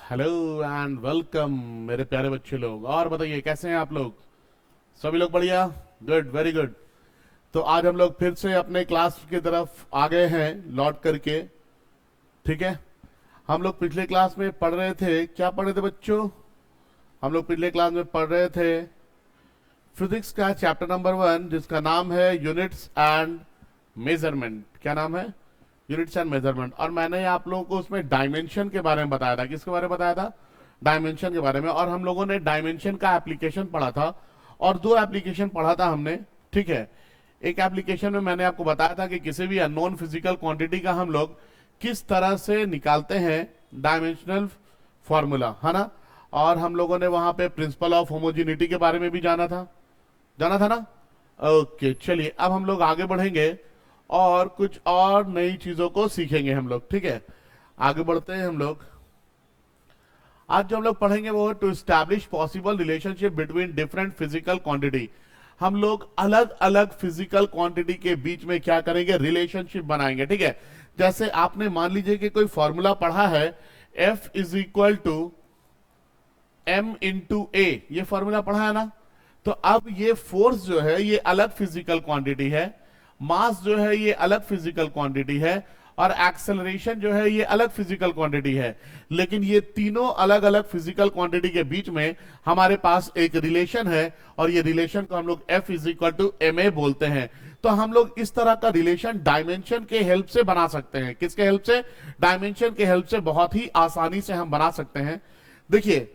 Hello and welcome मेरे प्यारे बच्चे लोग। और बताइए कैसे हैं आप लोग? सभी लोग बढ़िया? Good, very good. तो आज हम लोग फिर से अपने क्लास की तरफ आ गए हैं लौट करके। ठीक है, हम लोग पिछले क्लास में पढ़ रहे थे, क्या पढ़ रहे थे बच्चों? हम लोग पिछले क्लास में पढ़ रहे थे फिजिक्स का चैप्टर नंबर 1, जिसका नाम है यूनिट्स एंड मेजरमेंट। क्या नाम है? Units and measurement. और मैंने आप लोगों को उसमें डायमेंशन के बारे में बताया था। किसके बारे में बताया था? डायमेंशन के बारे में। और हम लोगों ने डायमेंशन का एप्लीकेशन पढ़ा था और 2 एप्लीकेशन पढ़ा था हमने। ठीक है, एक एप्लीकेशन में मैंने आपको बताया था कि किसी भी अननोन फिजिकल क्वांटिटी का हम लोग किस तरह से निकालते हैं डायमेंशनल फॉर्मूला, है ना। और हम लोगों ने वहां पे प्रिंसिपल ऑफ होमोजेनिटी के बारे में भी जाना था ना। ओके, चलिए अब हम लोग आगे बढ़ेंगे और कुछ और नई चीजों को सीखेंगे हम लोग। ठीक है, आगे बढ़ते हैं हम लोग। आज जो हम लोग पढ़ेंगे वो to establish possible relationship between different physical quantity. हम लोग अलग अलग फिजिकल क्वांटिटी के बीच में क्या करेंगे? रिलेशनशिप बनाएंगे। ठीक है, जैसे आपने मान लीजिए कि कोई फॉर्मूला पढ़ा है, F is equal to m into a, ये फॉर्मूला पढ़ा है ना। तो अब ये फोर्स जो है ये अलग फिजिकल क्वांटिटी है, मास जो है ये अलग फिजिकल क्वांटिटी है, और एक्सेलरेशन जो है ये अलग फिजिकल क्वांटिटी है। लेकिन ये तीनों अलग अलग फिजिकल क्वांटिटी के बीच में हमारे पास एक रिलेशन है, और ये रिलेशन को हम लोग F is equal to M A बोलते हैं। तो हम लोग इस तरह का रिलेशन डायमेंशन के हेल्प से बना सकते हैं। किसके हेल्प से? डायमेंशन के हेल्प से बहुत ही आसानी से हम बना सकते हैं। देखिए,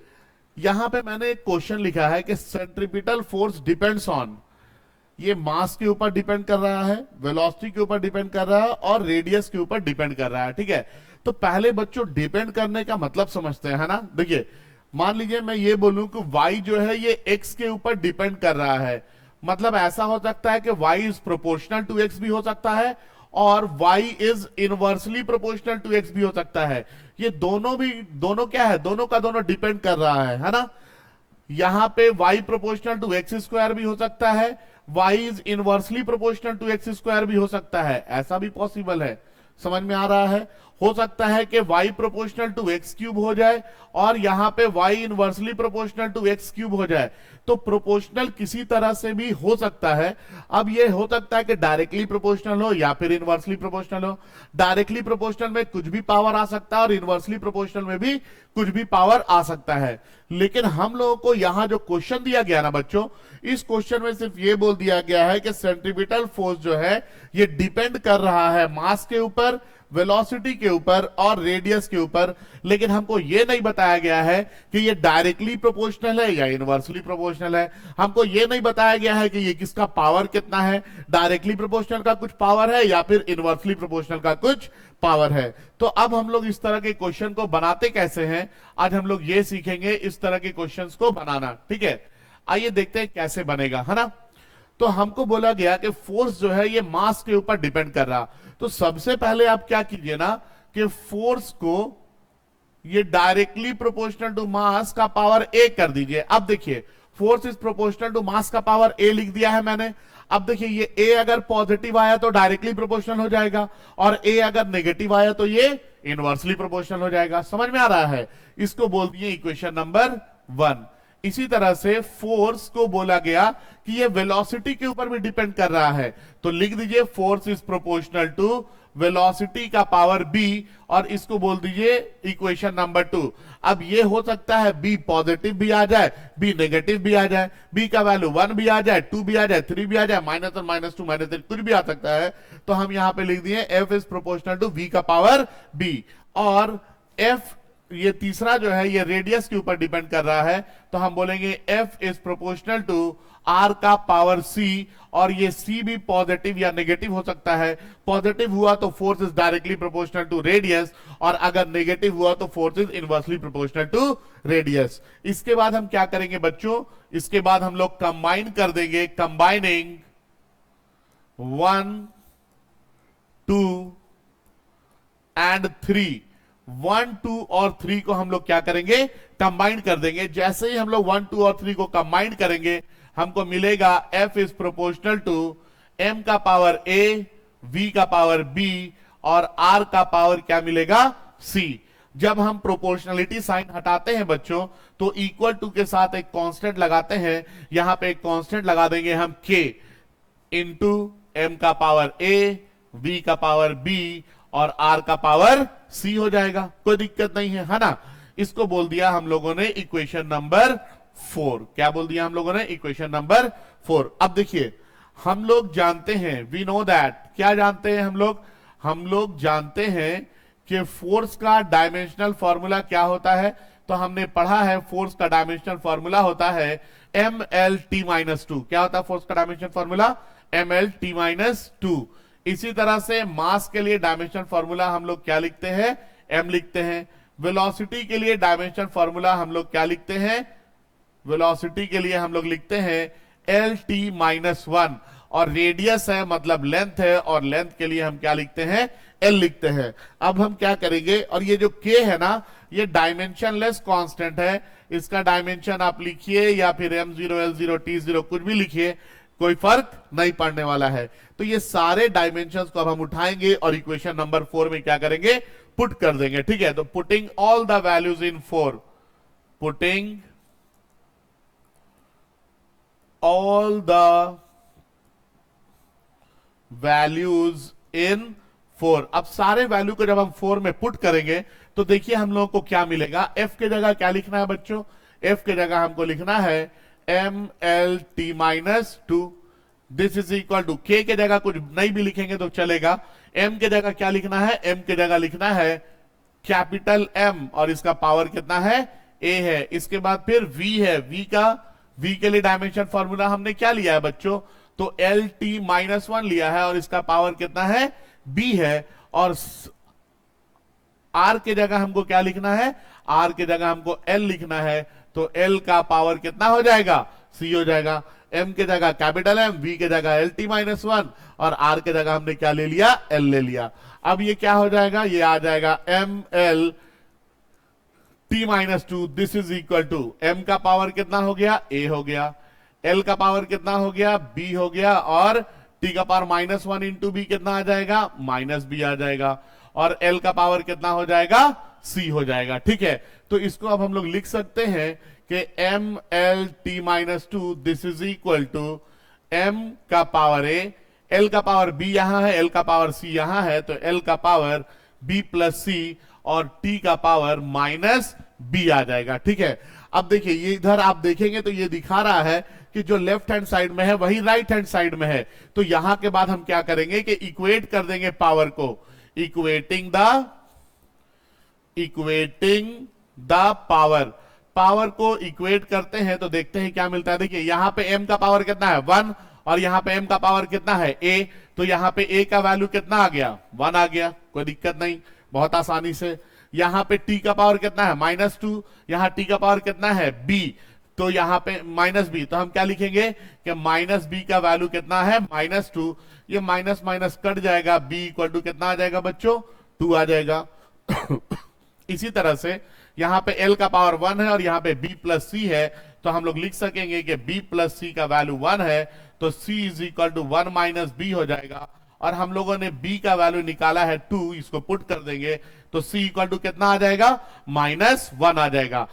यहां पे मैंने एक क्वेश्चन लिखा है कि सेंट्रीपिटल फोर्स डिपेंड्स ऑन, ये मास के ऊपर डिपेंड कर रहा है, वेलोसिटी के ऊपर डिपेंड कर रहा है, और रेडियस के ऊपर डिपेंड कर रहा है। ठीक है, तो पहले बच्चों डिपेंड करने का मतलब समझते हैं, है ना। देखिए, मान लीजिए मैं ये बोलूं कि y जो है ये x के ऊपर डिपेंड कर रहा है, मतलब ऐसा हो सकता है कि y is proportional to x भी हो सकता है, और y is inversely proportional to x भी हो सकता है। ये दोनों क्या है? दोनों का दोनों डिपेंड कर रहा है ना। यहां पे y proportional to X square भी हो सकता है, y is inversely proportional to X square भी हो सकता है, ऐसा भी पॉसिबल है। समझ में आ रहा है? हो सकता है कि y proportional to X cube हो जाए और यहां पे y inversely proportional to X cube हो जाए। तो प्रोपोर्शनल किसी तरह से भी हो सकता है। अब ये हो सकता है कि डायरेक्टली प्रोपोर्शनल हो या फिर इनवर्सली प्रोपोर्शनल हो। डायरेक्टली प्रोपोर्शनल में कुछ भी पावर आ सकता है और इनवर्सली प्रोपोर्शनल में भी कुछ भी पावर आ सकता है। लेकिन हम लोगों को यहां जो क्वेश्चन दिया गया ना बच्चों, इस क्वेश्चन में सिर्फ ये बोल दिया गया है कि सेंट्रीपिटल फोर्स जो है ये डिपेंड कर रहा है मास के ऊपर, वेलोसिटी के ऊपर और रेडियस के ऊपर। लेकिन हमको यह नहीं बताया गया है कि ये डायरेक्टली प्रोपोर्शनल है या इनवर्सली प्रोपोर्शनल है। हमको यह नहीं बताया गया है कि ये किसका पावर कितना है, डायरेक्टली प्रोपोर्शनल का कुछ पावर है या फिर इनवर्सली प्रोपोर्शनल का कुछ पावर है। तो अब हम लोग इस तरह के क्वेश्चन को बनाते कैसे हैं, आज हम लोग ये सीखेंगे इस तरह के क्वेश्चंस को बनाना। ठीक है, आइए देखते हैं कैसे बनेगा, है ना। तो हमको बोला गया कि फोर्स जो है ये मास के ऊपर डिपेंड कर रहा। तो सबसे पहले आप क्या कीजिए ना कि फोर्स को ये डायरेक्टली प्रोपोर्शनल टू मास का पावर ए कर दीजिए। अब देखिए, force is proportional to mass का पावर ए लिख दिया है मैंने। अब देखिए, ये ए अगर पॉजिटिव आया तो डायरेक्टली प्रोपोर्शनल हो जाएगा, और ए अगर नेगेटिव आया तो ये इनवर्सली प्रोपोर्शनल हो जाएगा। समझ में आ रहा है? इसको बोल दिए इक्वेशन नंबर 1। इसी तरह से फोर्स को बोला गया कि ये वेलोसिटी के ऊपर भी डिपेंड कर रहा है, तो लिख दीजिए force is proportional to velocity का पावर b, और इसको बोल दीजिए इक्वेशन नंबर 2। अब ये हो सकता है b पॉजिटिव भी आ जाए, b नेगेटिव भी आ जाए, b का वैल्यू 1 भी आ जाए, 2 भी आ जाए, 3 भी आ जाए, -1 -2 -3 कुछ भी आ सकता है। तो हम यहां पे लिख दिए f is proportional to v का पावर b, और f ये तीसरा जो है ये रेडियस के ऊपर डिपेंड कर रहा है, तो हम बोलेंगे f is proportional to r का पावर c, और ये c भी पॉजिटिव या नेगेटिव हो सकता है। पॉजिटिव हुआ तो force is directly proportional to radius, और अगर नेगेटिव हुआ तो force is inversely proportional to radius. इसके बाद हम क्या करेंगे बच्चों? इसके बाद हम लोग कंबाइन कर देंगे, कंबाइनिंग 1 2 एंड 3। 1 2 और 3 को हम लोग क्या करेंगे? कंबाइन कर देंगे। जैसे ही हम लोग 1 2 और 3 को कंबाइन करेंगे, हमको मिलेगा F is proportional to m का पावर a, v का पावर b, और r का पावर क्या मिलेगा? c। जब हम प्रोपोर्शनलिटी साइन हटाते हैं बच्चों, तो इक्वल टू के साथ एक कांस्टेंट लगाते हैं। यहां पे एक कांस्टेंट लगा देंगे हम k इंटू m का पावर a, v का पावर b और r का पावर c हो जाएगा। कोई दिक्कत नहीं है ना। इसको बोल दिया हम लोगों ने इक्वेशन नंबर 4। क्या बोल दिया हम लोगों ने? Equation number 4। अब देखिए, हम लोग जानते हैं, वी नो दैट, क्या जानते हैं हम लोग जानते हैं कि फोर्स का डायमेंशनल फॉर्मूला क्या होता है। तो हमने पढ़ा है फोर्स का डायमेंशनल फॉर्मूला होता है mlt-2। क्या होता है फोर्स का डायमेंशनल फॉर्मूला? mlt-2। इसी तरह से मास के लिए डायमेंशनल फॉर्मूला हम लोग क्या लिखते हैं? m लिखते हैं। वेलोसिटी के लिए डायमेंशनल फॉर्मूला हम लोग क्या लिखते हैं? वेलोसिटी के लिए हम लोग लिखते हैं lt-1। और रेडियस है मतलब लेंथ है, और लेंथ के लिए हम क्या लिखते हैं? l लिखते हैं। अब हम क्या करेंगे, और ये जो k है ना, ये डायमेंशनलेस कांस्टेंट है। इसका डायमेंशन आप लिखिए या फिर m0, l0, t0 कुछ भी लिखिए, कोई फर्क नहीं पड़ने वाला है। तो ये सारे डायमेंशंस को अब हम उठाएंगे और इक्वेशन नंबर 4 में क्या करेंगे? पुट कर देंगे। ठीक है, तो putting all the values in 4, putting all the values in 4। अब सारे वैल्यू को जब हम 4 में पुट करेंगे तो देखिए हम लोगों को क्या मिलेगा। f के जगह क्या लिखना है बच्चों? f के जगह हमको लिखना है mlt-2। This is equal to, k के जगह कुछ नहीं भी लिखेंगे तो चलेगा। m के जगह क्या लिखना है? m के जगह लिखना है कैपिटल M, और इसका पावर कितना है? a है। इसके बाद फिर v है। v के लिए डायमेंशन फॉर्मूला हमने क्या लिया है बच्चों? तो lt-1 लिया है, और इसका पावर कितना है? b है। और r के जगह हमको क्या लिखना है? r के जगह हमको l लिखना है। तो l का पावर कितना हो जाएगा? c हो जाएगा। m के जगह कैपिटल M, v के जगह lt-1, और r के जगह हमने क्या ले लिया? l ले लिया। अब ये क्या हो जाएगा? ये आ जाएगा mlt-2। This is equal to, m का पावर कितना हो गया? a हो गया। l का पावर कितना हो गया? b हो गया। और t का पावर -1 इंटू b कितना आ जाएगा? -b आ जाएगा। और l का पावर कितना हो जाएगा? c हो जाएगा। ठीक है, तो इसको अब हम लोग लिख सकते हैं कि mlt-2 this is equal to m का पावर a, l का पावर b यहां है, l का पावर c यहां है, तो l का पावर b प्लस c और t का पावर -b आ जाएगा। ठीक है, अब देखिए ये इधर आप देखेंगे तो ये दिखा रहा है कि जो लेफ्ट हैंड साइड में है वही राइट हैंड साइड में है। तो यहां के बाद हम क्या करेंगे कि इक्वेट कर देंगे पावर को, इक्वेटिंग द पावर को इक्वेट करते हैं तो देखते हैं क्या मिलता है। देखिए यहां पे m का पावर कितना है? 1, और यहां पे m का पावर कितना है? a। तो यहां पे a का वैल्यू कितना आ गया? 1 आ गया। कोई दिक्कत नहीं, बहुत आसानी से। यहां पे t का पावर कितना है? -2। यहां t का पावर कितना है? b। तो यहां पे -b, तो हम क्या लिखेंगे कि -b का वैल्यू कितना है? -2। ये माइनस माइनस कट जाएगा, b इक्वल टू कितना आ जाएगा बच्चों? 2 आ जाएगा। इसी तरह से यहां पे l का पावर 1 है और यहां पे b प्लस c है, तो हम लोग लिख सकेंगे कि b प्लस c का वैल्यू 1 है, तो c is equal to 1 minus b हो जाएगा। और हम लोगों ने b का वैल्यू निकाला है 2, इसको पुट कर देंगे तो c इक्वल टू कितना आ जाएगा? -1 आ जाएगा।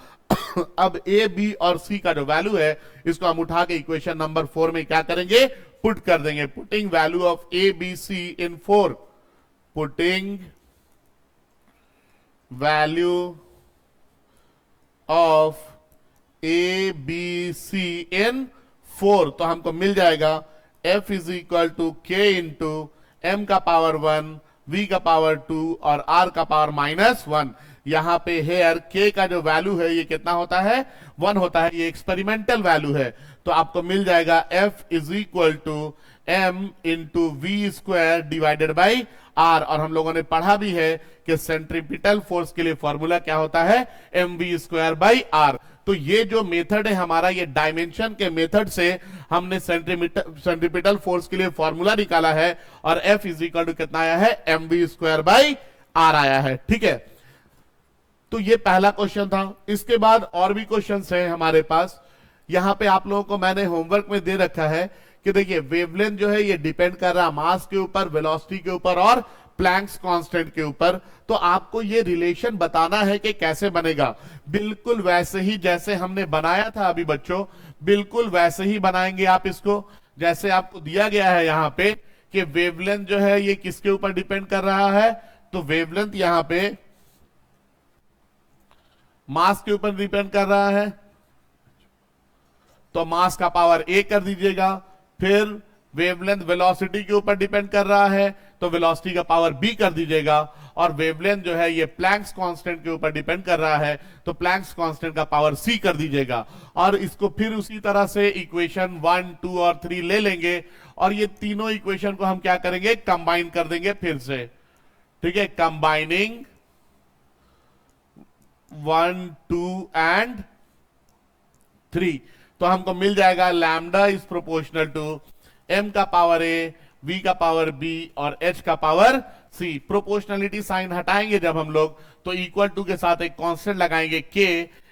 अब a, b और c का जो वैल्यू है इसको हम उठा के इक्वेशन नंबर 4 में क्या करेंगे? पुट कर देंगे। Putting value of a, b, c in 4, putting value of a, b, c in 4, तो हमको मिल जाएगा f is equal to k into m का पावर 1, v का पावर 2 और r का पावर -1। यहां पे हेयर k का जो वैल्यू है ये कितना होता है? 1 होता है। ये एक्सपेरिमेंटल वैल्यू है, तो आपको मिल जाएगा f is equal to m into V square divided by r। और हम लोगों ने पढ़ा भी है कि सेंट्रीपिटल फोर्स के लिए फॉर्मूला क्या होता है? mv square by r। तो ये जो मेथड है हमारा, ये डायमेंशन के मेथड से हमने सेंट्रीपिटल फोर्स के लिए फॉर्मूला निकाला है, और f इज इक्वल टू कितना आया है? mv स्क्वायर बाई r आया है। ठीक है, तो ये पहला क्वेश्चन था। इसके बाद और भी क्वेश्चंस हैं हमारे पास। यहां पे आप लोगों को मैंने होमवर्क में दे रखा है कि देखिए वेवलेंथ जो है ये डिपेंड कर रहा है मास के ऊपर, वेलोसिटी के ऊपर और प्लैंक्स कांस्टेंट के ऊपर। तो आपको ये रिलेशन बताना है कि कैसे बनेगा, बिल्कुल वैसे ही जैसे हमने बनाया था अभी बच्चों, बिल्कुल वैसे ही बनाएंगे आप इसको। जैसे आपको दिया गया है यहां पे कि वेवलेंथ जो है ये किसके ऊपर डिपेंड कर रहा है, तो वेवलेंथ यहां पे मास के ऊपर डिपेंड कर रहा है, तो मास का पावर a कर दीजिएगा। फिर वेवलेंथ वेलोसिटी के ऊपर डिपेंड कर रहा है, तो वेलोसिटी का पावर b कर दीजिएगा। और वेवलेंथ जो है ये प्लैंक्स कांस्टेंट के ऊपर डिपेंड कर रहा है, तो प्लैंक्स कांस्टेंट का पावर c कर दीजिएगा। और इसको फिर उसी तरह से इक्वेशन 1, 2 और 3 ले लेंगे, और ये तीनों इक्वेशन को हम क्या करेंगे, कंबाइन कर देंगे फिर से। ठीक है, कंबाइनिंग 1, 2 एंड 3, तो हमको मिल जाएगा lambda is proportional to m का पावर a, v का पावर b और h का पावर c। प्रोपोर्शनलिटी साइन हटाएंगे जब हम लोग, तो इक्वल टू के साथ एक कांस्टेंट लगाएंगे k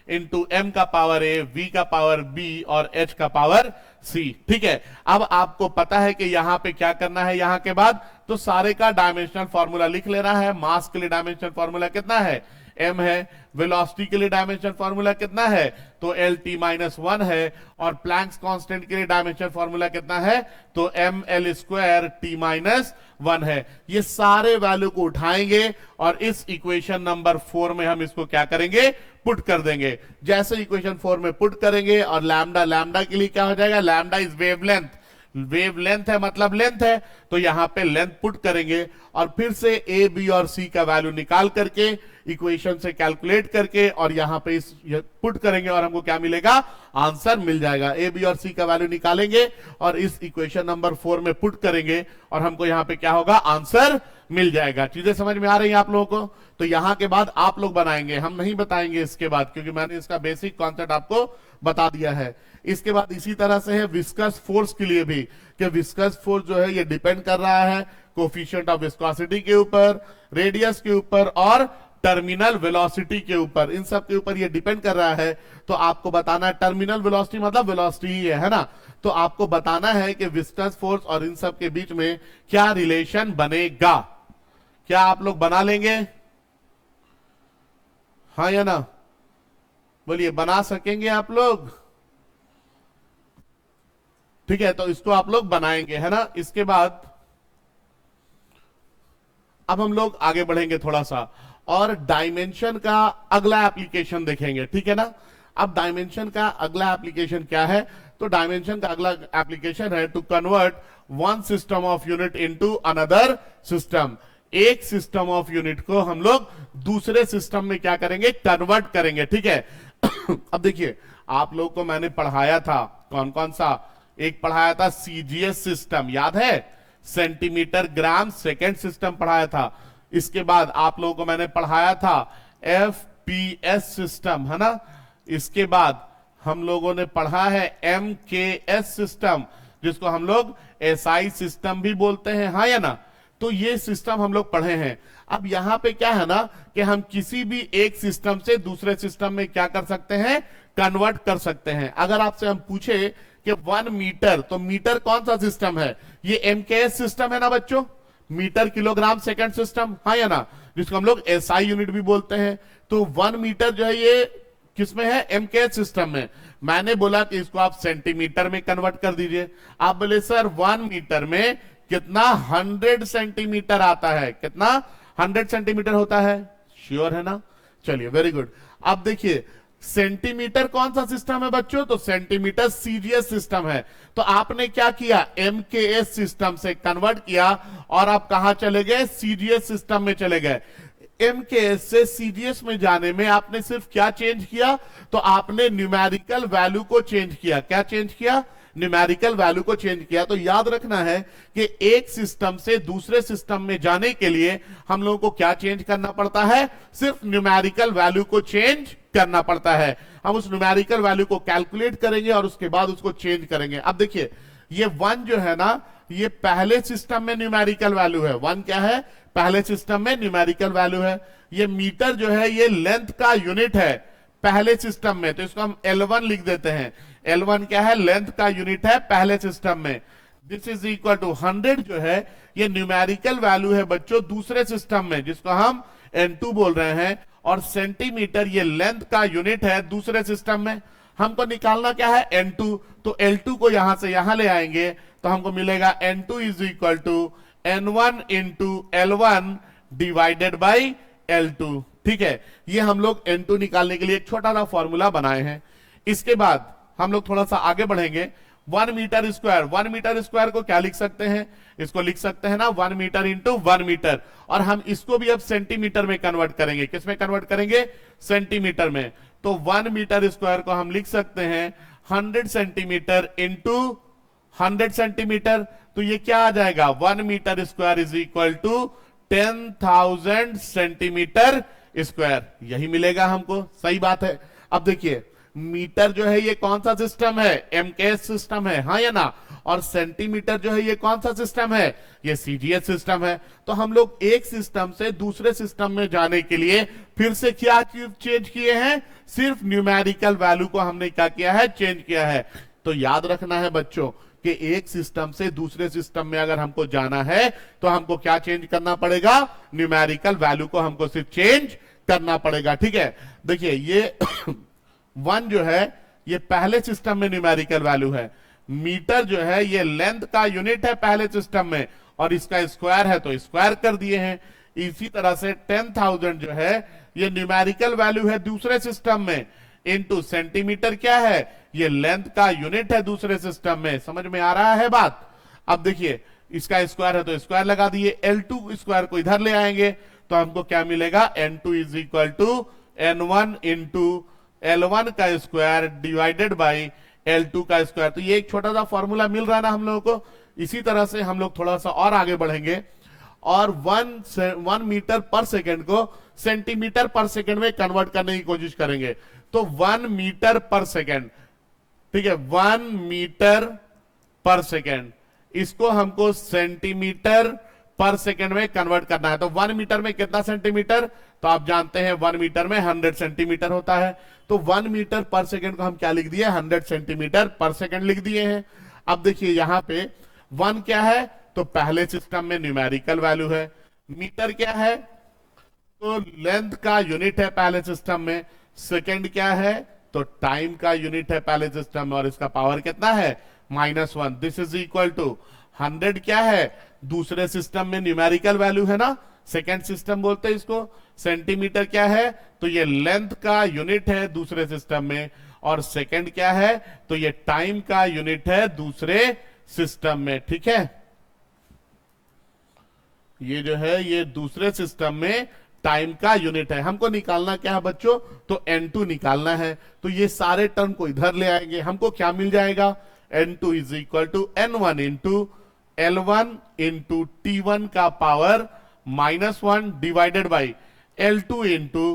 इंटू m का पावर a, v का पावर b और h का पावर c। ठीक है, अब आपको पता है कि यहां पे क्या करना है, यहां के बाद तो सारे का डायमेंशनल फॉर्मूला लिख लेना है। मास के लिए डायमेंशनल फॉर्मूला कितना है, m है। वेलोसिटी के लिए डायमेंशन फॉर्मूला कितना है, तो एल टी माइनस 1 है। और प्लैंक्स कांस्टेंट के लिए डायमेंशन फॉर्मूला कितना है, तो M L square T minus 1 है। ये सारे वैल्यू को उठाएंगे और इस इक्वेशन नंबर 4 में हम इसको क्या करेंगे, पुट कर देंगे। जैसे इक्वेशन 4 में पुट करेंगे, और लैम्डा, लैम्डा के लिए क्या हो जाएगा, लैम्डा इज वेवलेंथ, वेवलेंथ है मतलब लेंथ है, तो यहां पे लेंथ पुट करेंगे। और फिर से ए, बी और सी का वैल्यू निकाल करके इक्वेशन से कैलकुलेट करके और यहां पे इस पुट करेंगे, और हमको क्या मिलेगा, आंसर मिल जाएगा। ए, बी और सी का वैल्यू निकालेंगे और इस इक्वेशन नंबर 4 में पुट करेंगे, और हमको यहां पे क्या होगा, आंसर मिल जाएगा। चीजें समझ में आ रही हैं आप लोगों को? तो यहां के बाद आप लोग बनाएंगे, हम नहीं बताएंगे इसके बाद, क्योंकि मैंने इसका बेसिक कॉन्सेप्ट आपको बता दिया है। इसके बाद इसी तरह से है विस्कस फोर्स के लिए भी, कि विस्कस फोर्स जो है ये डिपेंड कर रहा है कोफिशिएंट ऑफ विस्कोसिटी के ऊपर, रेडियस के ऊपर और टर्मिनल वेलोसिटी के ऊपर, इन सब के ऊपर ये डिपेंड कर रहा है। तो आपको बताना है, टर्मिनल वेलोसिटी मतलब वेलोसिटी ही है ना, तो आपको बताना है कि विस्कस फोर्स और इन सब के बीच में क्या रिलेशन बनेगा। क्या आप लोग बना लेंगे, हाँ या ना, बोलिए, बना सकेंगे आप लोग? ठीक है, तो इसको आप लोग बनाएंगे, है ना। इसके बाद अब हम लोग आगे बढ़ेंगे थोड़ा सा, और डायमेंशन का अगला एप्लीकेशन देखेंगे, ठीक है ना। अब डायमेंशन का अगला एप्लीकेशन क्या है, तो डायमेंशन का अगला एप्लीकेशन है to convert one system of unit into another system. एक सिस्टम ऑफ यूनिट को हम लोग दूसरे सिस्टम में क्या करेंगे, कन्वर्ट करेंगे, ठीक है। अब देखिए, आप लोग को मैंने पढ़ाया था, कौन कौन सा, एक पढ़ाया था सीजीएस सिस्टम, याद है, सेंटीमीटर ग्राम सेकेंड सिस्टम पढ़ाया था। इसके बाद आप लोगों को मैंने पढ़ाया था एफपीएस सिस्टम, है ना। इसके बाद हम लोगों ने पढ़ा है एमकेएस सिस्टम, जिसको हम लोग एसआई सिस्टम भी बोलते हैं, हाँ या ना। तो ये सिस्टम हम लोग पढ़े हैं। अब यहां पे क्या है ना, कि हम किसी भी एक सिस्टम से दूसरे सिस्टम में क्या कर सकते हैं, कन्वर्ट कर सकते हैं। अगर आपसे हम पूछे कि 1 मीटर, तो मीटर कौन सा सिस्टम है, ये एमकेएस सिस्टम है ना बच्चों, मीटर किलोग्राम सेकंड सिस्टम, हाँ या ना, जिसको हम लोग एसआई यूनिट भी बोलते हैं। तो 1 मीटर जो है ये किसमें है, एमकेएस सिस्टम में। मैंने बोला कि इसको आप सेंटीमीटर में कन्वर्ट कर दीजिए। आप बोले सर 1 मीटर में कितना, 100 सेंटीमीटर आता है, कितना, 100 सेंटीमीटर होता है, श्योर है ना। चलिए, वेरी गुड। अब देखिए, सेंटीमीटर कौन सा सिस्टम है बच्चों, तो सेंटीमीटर सीजीएस सिस्टम है। तो आपने क्या किया, एमकेएस सिस्टम से कन्वर्ट किया, और आप कहां चले गए, सीजीएस सिस्टम में चले गए। एमकेएस से सीजीएस में जाने में आपने सिर्फ क्या चेंज किया, तो आपने न्यूमेरिकल वैल्यू को चेंज किया। क्या चेंज किया, न्यूमेरिकल वैल्यू को चेंज किया। तो याद रखना है कि एक सिस्टम से दूसरे सिस्टम में जाने के लिए हम लोगों को क्या चेंज करना पड़ता है, सिर्फ न्यूमेरिकल वैल्यू को चेंज करना पड़ता है। हम उस न्यूमेरिकल वैल्यू को कैलकुलेट करेंगे और उसके बाद उसको चेंज करेंगे। अब देखिए, ये 1 जो है ना, ये पहले सिस्टम में न्यूमेरिकल वैल्यू है। 1 क्या है, पहले सिस्टम में न्यूमेरिकल वैल्यू है। ये मीटर जो है ये लेंथ का यूनिट है पहले सिस्टम में, तो इसको हम L1 लिख देते हैं। L1 क्या है, लेंथ का यूनिट है पहले सिस्टम में। दिस इज इक्वल टू 100 जो है ये न्यूमेरिकल वैल्यू है बच्चों दूसरे सिस्टम में जिसको हम N2 बोल रहे हैं, और सेंटीमीटर ये लेंथ का यूनिट है दूसरे सिस्टम में। हमको निकालना क्या है N2, तो L2 को यहां से यहां ले आएंगे तो हमको मिलेगा N2 is equal to N1 into L1 divided by L2। ठीक है, ये हम लोग N2 निकालने के लिए एक छोटा सा फॉर्मूला बनाए हैं। इसके बाद हम लोग थोड़ा सा आगे बढ़ेंगे। 1 मीटर स्क्वायर, 1 मीटर स्क्वायर को क्या लिख सकते हैं, इसको लिख सकते हैं ना 1 मीटर इंटू 1 मीटर, और हम इसको भी अब सेंटीमीटर में कन्वर्ट करेंगे। किस में कन्वर्ट करेंगे, सेंटीमीटर में। तो 1 मीटर स्क्वायर को हम लिख सकते हैं 100 सेंटीमीटर इंटू 100 सेंटीमीटर। तो ये क्या आ जाएगा, 1 metre square is equal to 10,000 centimetre square, यही मिलेगा हमको। सही बात है। अब देखिए मीटर जो है ये कौन सा सिस्टम है, एमकेएस सिस्टम है, हाँ या ना, और सेंटीमीटर जो है ये कौन सा सिस्टम है, ये सीजीएस सिस्टम है। तो हम लोग एक सिस्टम से दूसरे सिस्टम में जाने के लिए फिर से क्या चेंज किए हैं, सिर्फ न्यूमेरिकल वैल्यू को हमने क्या किया है, चेंज किया है। तो याद रखना है बच्चों कि एक सिस्टम से दूसरे सिस्टम में अगर हमको जाना है तो हमको क्या चेंज करना पड़ेगा, न्यूमेरिकल वैल्यू को हमको सिर्फ चेंज करना पड़ेगा। ठीक है, देखिए ये 1 जो है ये पहले सिस्टम में न्यूमेरिकल वैल्यू है, मीटर जो है ये लेंथ का यूनिट है पहले सिस्टम में, और इसका स्क्वायर है तो स्क्वायर कर दिए हैं। इसी तरह से 10,000 जो है ये न्यूमेरिकल वैल्यू है दूसरे सिस्टम में, इनटू सेंटीमीटर क्या है, ये लेंथ का यूनिट है दूसरे सिस्टम में। समझ में आ रहा है बात। अब देखिए इसका स्क्वायर है तो स्क्वायर लगा दिए, L2 स्क्वायर को इधर ले आएंगे तो हमको क्या मिलेगा, N2 is equal to N1 into L1 का स्क्वायर डिवाइडेड बाई L2 का स्क्वायर। तो ये एक छोटा सा फॉर्मूला मिल रहा है ना हम लोगों को। इसी तरह से हम लोग थोड़ा सा और आगे बढ़ेंगे और 1 मीटर पर सेकेंड को सेंटीमीटर पर सेकेंड में कन्वर्ट करने की कोशिश करेंगे। तो 1 मीटर पर सेकेंड, ठीक है, 1 मीटर पर सेकेंड, इसको हमको सेंटीमीटर पर सेकेंड में कन्वर्ट करना है। तो 1 मीटर में कितना सेंटीमीटर, तो आप जानते हैं 1 मीटर में 100 सेंटीमीटर होता है। तो 1 मीटर पर सेकेंड को हम क्या लिख दिए, 100 सेंटीमीटर पर सेकेंड लिख दिए हैं। अब देखिए यहां पे 1 क्या है, तो पहले सिस्टम में न्यूमेरिकल वैल्यू है। मीटर क्या है, तो लेंथ का यूनिट है पहले सिस्टम में। सेकेंड क्या है, तो टाइम का यूनिट है पहले सिस्टम में, और इसका पावर कितना है, -1। दिस इज इक्वल टू 100 क्या है, दूसरे सिस्टम में न्यूमेरिकल वैल्यू है ना, सेकेंड सिस्टम बोलते हैं इसको। सेंटीमीटर क्या है, तो ये लेंथ का यूनिट है दूसरे सिस्टम में, और सेकेंड क्या है, तो ये टाइम का यूनिट है दूसरे सिस्टम में। ठीक है, ये जो है ये दूसरे सिस्टम में टाइम का यूनिट है। हमको निकालना क्या है बच्चों, तो N2 निकालना है। तो ये सारे टर्म को इधर ले आएंगे, हमको क्या मिल जाएगा, N2 is equal to N1 into L1 into T1 का power -1 divided by L2 into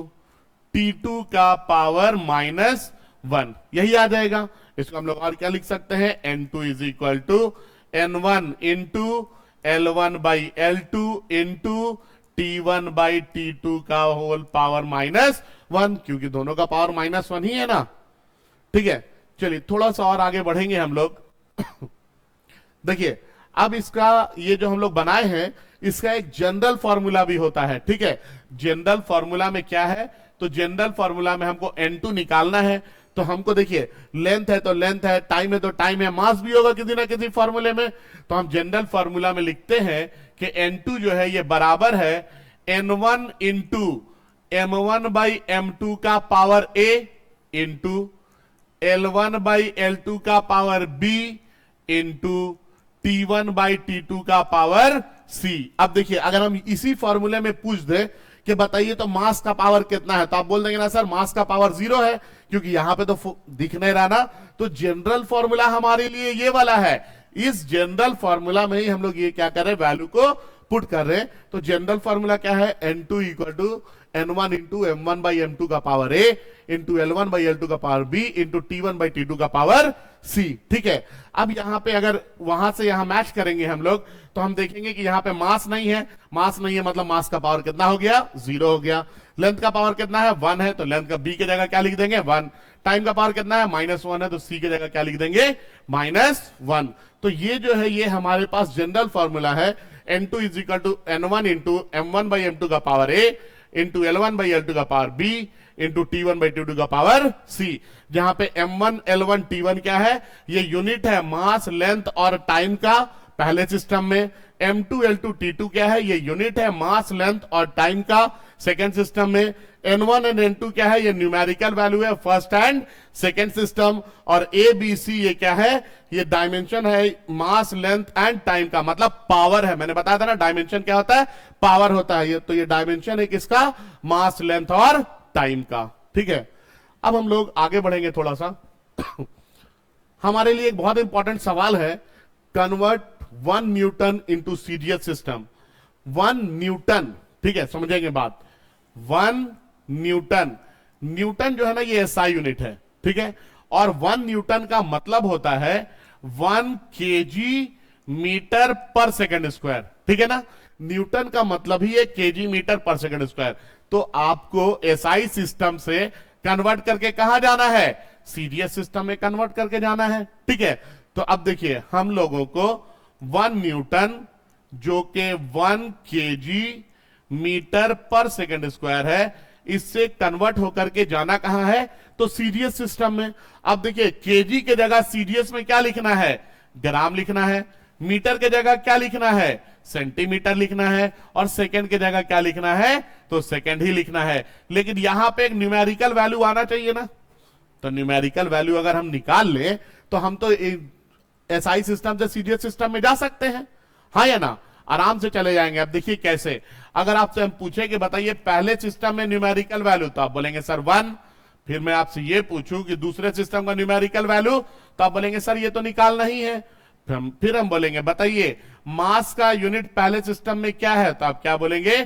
T2 का पावर -1, यही आ जाएगा। इसको हम लोग और क्या लिख सकते हैं, N2 is equal to N1 into L1 by L2 into T1 by T2 का होल पावर -1, क्योंकि दोनों का पावर -1 ही है ना। ठीक है, चलिए थोड़ा सा और आगे बढ़ेंगे हम लोग। देखिए अब इसका ये जो हम लोग बनाए हैं इसका एक जनरल फॉर्मूला भी होता है। ठीक है, जनरल फॉर्मूला में क्या है, तो जनरल फॉर्मूला में हमको N2 निकालना है। तो हमको देखिए लेंथ है तो लेंथ है, टाइम है तो टाइम है, मास भी होगा किसी ना किसी फॉर्मूले में। तो हम जनरल फॉर्मूला में लिखते हैं कि N2 जो है ये बराबर है N1 into M1 by M2 का power A into L1 by L2 का power B into T1 by T2 का पावर C। अब देखिए अगर हम इसी फॉर्मूले में पूछ दे कि बताइए तो मास का पावर कितना है, तो आप बोल देंगे ना सर मास का पावर 0 है, क्योंकि यहां पे तो दिख नहीं रहा ना। तो जनरल फॉर्मूला हमारे लिए ये वाला है। इस जनरल फॉर्मूला में ही हम लोग ये क्या कर रहे हैं, वैल्यू को पुट कर रहे हैं। तो जनरल फॉर्मूला क्या है, N2 equal to N1 into M1 by M2 का power A into L1 by L2 का power B into T1 by T2 का पावर C। ठीक है, अब यहां पे अगर वहां से यहां मैच करेंगे हम लोग तो हम देखेंगे कि यहां पे मास नहीं है, मास नहीं है मतलब मास का पावर कितना हो गया, 0 हो गया। लेंथ का पावर कितना है, 1 है, तो लेंथ का B की जगह क्या लिख देंगे, 1। टाइम का पावर कितना है, -1 है, तो C की जगह क्या लिख देंगे, -1। तो ये जो है ये हमारे पास जनरल फॉर्मूला है, N2 is equal to N1 into M1 by M2 का power A into L1 by L2 का power B into T1 by T2 का पावर C। जहां पे M1 L1 T1 क्या है, ये यूनिट है मास, लेंथ और टाइम का पहले सिस्टम में। M2 L2 T2 क्या है, ये यूनिट है मास, लेंथ और टाइम का सेकेंड सिस्टम में। N1 एंड N2 क्या है, ये न्यूमेरिकल वैल्यू है फर्स्ट एंड सेकेंड सिस्टम। और A B C ये क्या है, ये डायमेंशन है मास, लेंथ एंड टाइम का, मतलब पावर है। मैंने बताया था ना डायमेंशन क्या होता है, पावर होता है। ये तो ये डायमेंशन है किसका, मास, लेंथ और टाइम का। ठीक है, अब हम लोग आगे बढ़ेंगे थोड़ा सा। हमारे लिए एक बहुत इंपॉर्टेंट सवाल है, convert 1 Newton into series system. 1 Newton, ठीक है, समझेंगे बात। 1 न्यूटन, न्यूटन जो है ना ये एसआई यूनिट है, ठीक है। और 1 न्यूटन का मतलब होता है 1 केजी मीटर पर सेकंड स्क्वायर, ठीक है ना। न्यूटन का मतलब ही है केजी मीटर पर सेकंड स्क्वायर। तो आपको एसआई सिस्टम से कन्वर्ट करके कहां जाना है, सीरीज सिस्टम में कन्वर्ट करके जाना है, ठीक है। तो अब देखिए हम लोगों को 1 न्यूटन जो कि 1 केजी मीटर पर सेकंड स्क्वायर है, इससे कन्वर्ट होकर के जाना कहां है, तो सीरीज सिस्टम में। अब देखिए केजी के जगह सीरीज में क्या लिखना है, ग्राम लिखना है। मीटर के जगह क्या लिखना है, सेंटीमीटर लिखना है। और सेकंड के जगह क्या लिखना है, तो सेकंड ही लिखना है। लेकिन यहां पे एक न्यूमेरिकल वैल्यू आना चाहिए ना, तो न्यूमेरिकल वैल्यू अगर हम निकाल लें तो हम तो एसआई सिस्टम से सीरीज सिस्टम में जा सकते हैं, हाँ या ना, आराम से चले जाएंगे। अब देखिए कैसे, अगर आपसे हम पूछे कि बताइए पहले सिस्टम में न्यूमेरिकल वैल्यू, तो आप बोलेंगे सर 1। फिर मैं आपसे ये पूछूं कि दूसरे सिस्टम का न्यूमेरिकल वैल्यू, तो आप बोलेंगे सर ये तो निकालना ही है। फिर हम बोलेंगे बताइए मास का यूनिट पहले सिस्टम में क्या है, तो आप क्या बोलेंगे,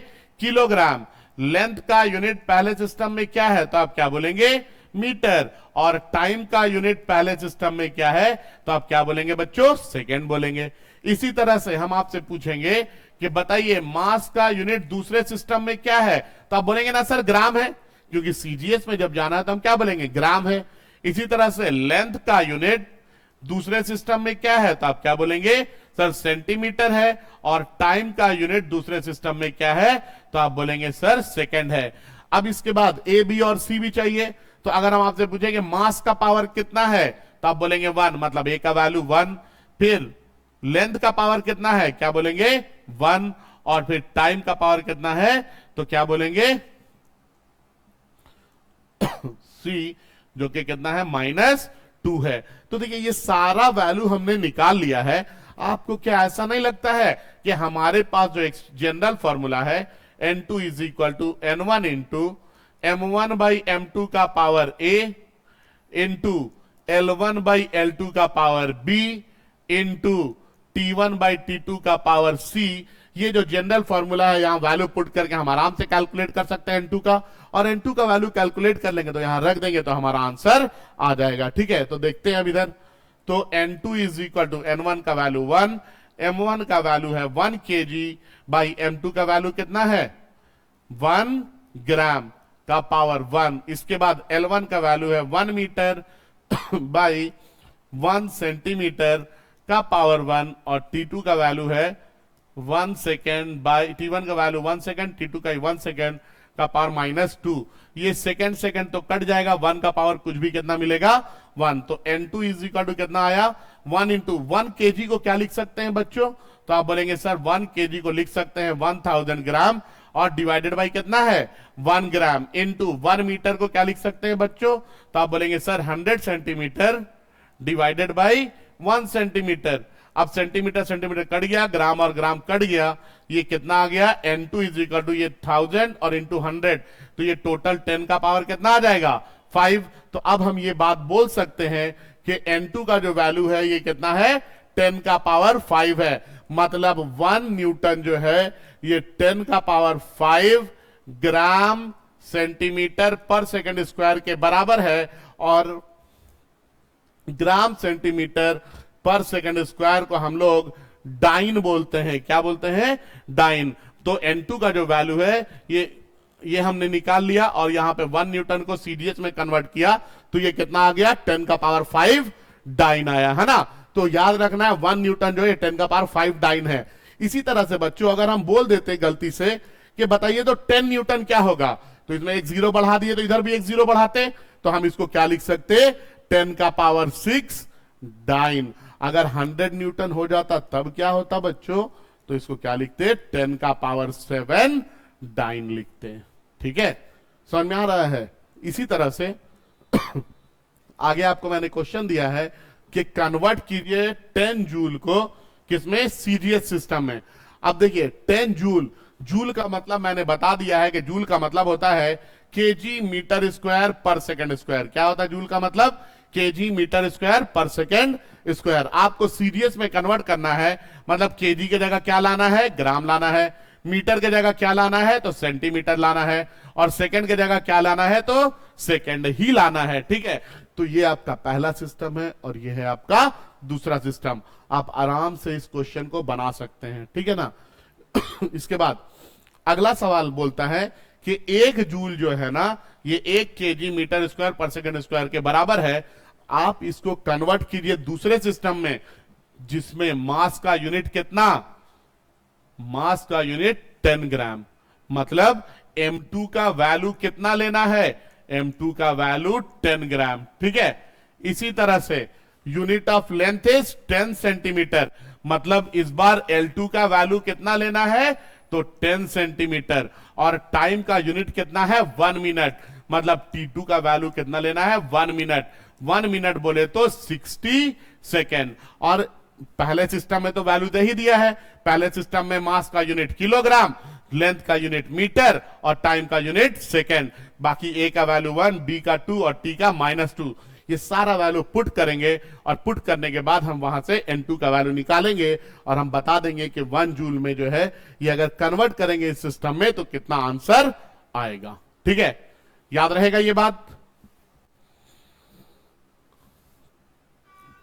किलोग्राम। लेंथ का यूनिट पहले सिस्टम में क्या है, तो आप क्या बोलेंगे, मीटर। और टाइम का यूनिट पहले सिस्टम में क्या है, तो आप क्या बोलेंगे बच्चों, सेकेंड बोलेंगे। इसी तरह से हम आपसे पूछेंगे कि बताइए मास का यूनिट दूसरे सिस्टम में क्या है, तो आप बोलेंगे ना सर ग्राम है, क्योंकि सीजीएस में जब जाना है तो हम क्या बोलेंगे, ग्राम है। इसी तरह से लेंथ का यूनिट दूसरे सिस्टम में क्या है, तो आप क्या बोलेंगे, सर सेंटीमीटर है। और टाइम का यूनिट दूसरे सिस्टम में क्या है, तो आप बोलेंगे सर सेकंड है। अब इसके बाद ए, बी और सी भी चाहिए। तो अगर हम आपसे पूछेंगे मास का पावर कितना है, तो आप बोलेंगे 1, मतलब ए का वैल्यू 1। फिर लेंथ का पावर कितना है, क्या बोलेंगे 1। और फिर टाइम का पावर कितना है, तो क्या बोलेंगे सी, जो कि कितना है, -2 है। तो देखिए ये सारा वैल्यू हमने निकाल लिया है। आपको क्या ऐसा नहीं लगता है कि हमारे पास जो एक जनरल फॉर्मूला है, N2 is equal to N1 into M1 by M2 का power A into L1 by L2 का power B into T1 by T2 का पावर C, ये जो जनरल फॉर्मूला है यहां वैल्यू पुट करके हम आराम से कैलकुलेट कर सकते हैं N2 का। और N2 का वैल्यू कैलकुलेट कर लेंगे तो यहां रख देंगे तो हमारा आंसर आ जाएगा, ठीक है। तो देखते हैं अब इधर, तो N2 is equal to N1 का वैल्यू 1, M1 का वैल्यू है 1 केजी बाई M2 का वैल्यू कितना है, 1 ग्राम का पावर 1। इसके बाद L1 का वैल्यू है 1 मीटर बाई 1 सेंटीमीटर का पावर 1। और T2 का वैल्यू है 1 सेकेंड बाई, T1 का वैल्यू 1 सेकेंड, T2 का 1 सेकेंड का पावर -2। ये सेकेंड सेकेंड तो कट जाएगा, 1 का पावर कुछ भी कितना मिलेगा, 1। तो N2 इज इक्वल टू कितना आया, 1 इंटू 1 केजी को क्या लिख सकते हैं बच्चों, तो आप बोलेंगे सर 1 केजी को लिख सकते हैं 1000 ग्राम, और डिवाइडेड बाई कितना है, 1 ग्राम। इंटू 1 मीटर को क्या लिख सकते हैं बच्चों, तो आप बोलेंगे sir 100 centimetre divided by 1 centimetre. अब सेंटीमीटर सेंटीमीटर कट गया, ग्राम और ग्राम कट गया, ये कितना आ गया, N2 इज इक्वल टू ये 1000 और इंटू 100, तो ये टोटल 10 का पावर कितना आ जाएगा, 5। तो अब हम ये बात बोल सकते हैं कि N2 का जो वैल्यू है ये कितना है, 10 का पावर 5 है। मतलब 1 न्यूटन जो है ये 10 का पावर 5 ग्राम सेंटीमीटर पर सेकंड स्क्वायर के बराबर है, और ग्राम सेंटीमीटर पर सेकंड स्क्वायर को हम लोग डाइन बोलते हैं। क्या बोलते हैं? डाइन। तो N2 का जो वैल्यू है ये हमने निकाल लिया, और यहां पे 1 न्यूटन को सीडीएच में कन्वर्ट किया, तो ये कितना आ गया? 10 का पावर 5 डाइन आया, है ना। तो याद रखना है 1 न्यूटन जो है 10 का पावर 5 डाइन है। इसी तरह से बच्चों अगर हम बोल देते गलती से कि बताइए तो 10 न्यूटन क्या होगा, तो इसमें एक जीरो बढ़ा दिए, तो इधर भी एक जीरो बढ़ाते, तो हम इसको क्या लिख सकते? 10 का पावर 6 डाइन। अगर 100 न्यूटन हो जाता तब क्या होता बच्चों? तो इसको क्या लिखते? 10 का पावर 7 डाइन लिखते हैं। ठीक है, समझ में आ रहा है? इसी तरह से आगे आपको मैंने क्वेश्चन दिया है कि कन्वर्ट कीजिए 10 जूल को किसमें? सीरीज सिस्टम में। अब देखिए 10 जूल, जूल का मतलब मैंने बता दिया है कि जूल का मतलब होता है केजी मीटर स्क्वायर पर सेकंड स्क्वायर। क्या होता है जूल का मतलब? केजी मीटर स्क्वायर पर सेकंड स्क्वायर। आपको सीरीज में कन्वर्ट करना है, मतलब केजी की जगह क्या लाना है? ग्राम लाना है। मीटर की जगह क्या लाना है? तो सेंटीमीटर लाना है। और सेकंड की जगह क्या लाना है? तो सेकंड ही लाना है। ठीक है, तो ये आपका पहला सिस्टम है और ये है आपका दूसरा सिस्टम। आप आराम से इस क्वेश्चन को बना सकते हैं। ठीक है ना। इसके बाद अगला सवाल बोलता है कि 1 जूल जो है ना, ये 1 केजी मीटर स्क्वायर पर सेकंड स्क्वायर के बराबर है। आप इसको कन्वर्ट कीजिए दूसरे सिस्टम में जिसमें मास का यूनिट कितना? मास का यूनिट 10 ग्राम। मतलब M2 का वैल्यू कितना लेना है? M2 का वैल्यू 10 ग्राम। ठीक है, इसी तरह से unit of length is 10 centimetre. मतलब इस बार L2 का वैल्यू कितना लेना है? तो 10 सेंटीमीटर। और टाइम का यूनिट कितना है? 1 मिनट। मतलब T2 का वैल्यू कितना लेना है? 1 मिनट। 1 मिनट बोले तो 60 सेकेंड। और पहले सिस्टम में तो वैल्यू दे ही दिया है। पहले सिस्टम में मास का यूनिट किलोग्राम, लेंथ का यूनिट मीटर और टाइम का यूनिट सेकेंड। बाकी ए का वैल्यू 1, बी का 2 और टी का -2। ये सारा वैल्यू पुट करेंगे और पुट करने के बाद हम वहां से N2 का वैल्यू निकालेंगे और हम बता देंगे कि 1 जूल में जो है ये अगर कन्वर्ट करेंगे इस सिस्टम में तो कितना आंसर आएगा। ठीक है, याद रहेगा ये बात।